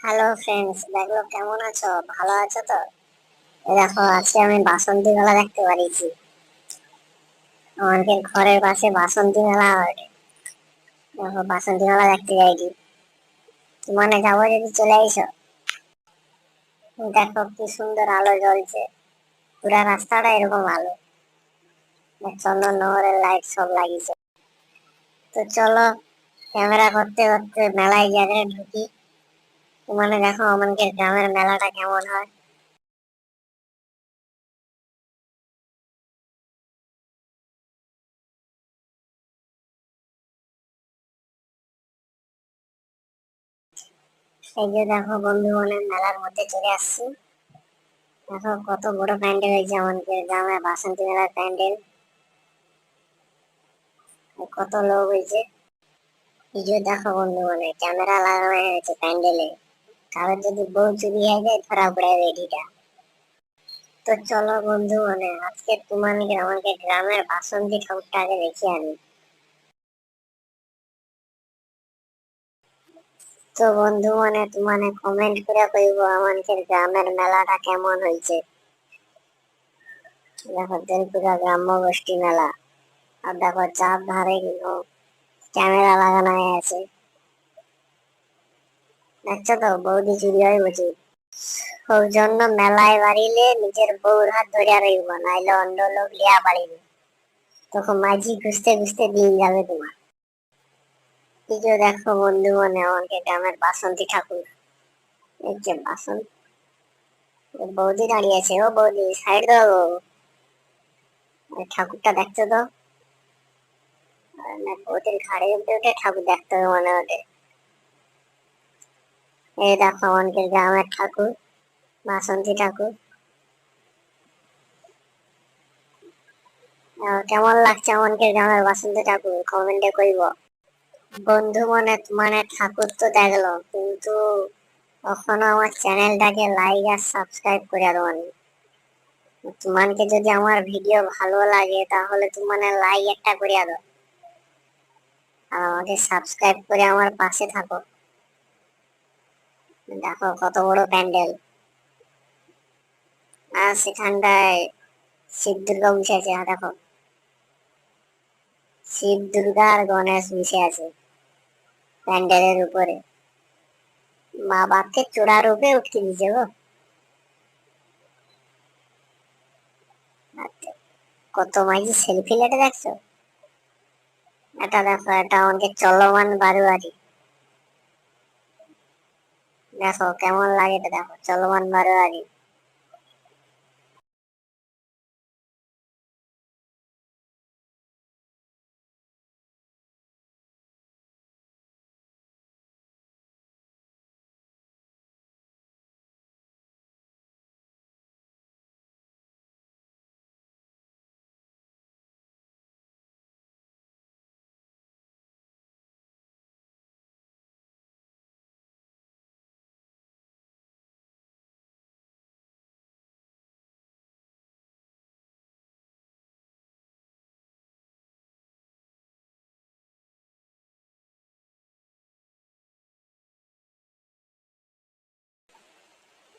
Hello friends, দেখো কেমন আছো? ভালো আছো তো? দেখো আজকে আমি বাসন্তী মেলা দেখতে পারিছি। আমাদের ঘরের পাশে বাসন্তী মেলা হয়। দেখো বাসন্তী মেলা দেখতে যাইছি। মানে যাবো যদি চলে আইসো। দেখো কি সুন্দর আলো জ্বলছে, পুরা রাস্তাটা এরকম আলো। চন্দননগরের লাইট সব লাগিয়েছে। তো চলো ক্যামেরা করতে করতে মেলায় গিয়ে ঢুকি। মানে দেখো আমাদের গ্রামের মেলাটা কেমন হয়। এই যে দেখো বন্ধু, মানে মেলার মধ্যে চলে আসছি। দেখো কত বড় প্যান্ডেল হয়েছে আমাদের গ্রামে, বাসন্তী মেলার প্যান্ডেল। কত লোক হয়েছে। এই যে দেখো বন্ধু, মানে ক্যামেরা লাগানো হয়েছে প্যান্ডেলে। কারোর যদি বউ চুরি হয়ে যায় ধরা পড়ে রেডিটা। তো চলো বন্ধু, মানে আজকে তোমাকে আমাকে গ্রামের বাসন্তী ঠাকুরটা আগে দেখি আমি। তো বন্ধু, মানে তোমার কমেন্ট করে কইবো আমাদের গ্রামের মেলাটা কেমন হয়েছে। দেখো তেলপুরা গ্রাম্য গোষ্ঠী মেলা। আর দেখো চার ধারে ক্যামেরা লাগানো আছে। দেখছো তো বৌদি চুরি হয় বুঝি। ওর জন্য মেলায় বাড়িলে নিজের বউর হাত ধরিয়া রইব, নাইলে অন্য লোক লিয়া বাড়িবে। তখন মাঝি খুঁজতে খুঁজতে দিন যাবে তোমার। এই যে দেখো বন্ধু, মানে আমাকে গ্রামের বাসন্তী ঠাকুর। এই যে বাসন্তী, বৌদি দাঁড়িয়ে আছে। ও বৌদি সাইড দাও গো। ওই ঠাকুরটা দেখছো তো? না, বৌদির ঘাড়ে উঠে উঠে ঠাকুর দেখতে হবে মনে ওঠে। এই দেখো আমাদের গ্রামের ঠাকুর, বাসন্তী ঠাকুর। কেমন লাগছে আমাদের গ্রামের বাসন্তী ঠাকুর কমেন্টে কইব। বন্ধু, মানে ঠাকুর তো দেখলো, কিন্তু কখনো আমার চ্যানেলটাকে লাইক আর সাবস্ক্রাইব করে দেওয়ানি। তোমাকে যদি আমার ভিডিও ভালো লাগে তাহলে তোমার লাইক একটা করে দাও, আর আমাকে সাবস্ক্রাইব করে আমার পাশে থাকো। দেখো কত বড় প্যান্ডেল। আর সেখানটায় শিব দুর্গা বসে আছে। আর দেখো শিব দুর্গা আর গণেশ বসে আছে প্যান্ডেলের উপরে। মা বাপকে চূড়ার উপরে উঠতে দিছে গো। আর কত মাঝি সেলফি লেটে দেখছো। এটা দেখো, এটা আমাকে চলমান বারোয়ারি। দেখো কেমন লাগে, এটা দেখো চলমান বারোয়ারি।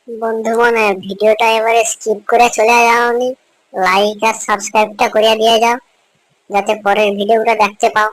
বন্ধু, ভিডিওটা এবারে স্কিপ করে চলে যাওনি, লাইক আর সাবস্ক্রাইবটা করে দিয়ে যাও, যাতে পরের ভিডিওটা দেখতে পাও।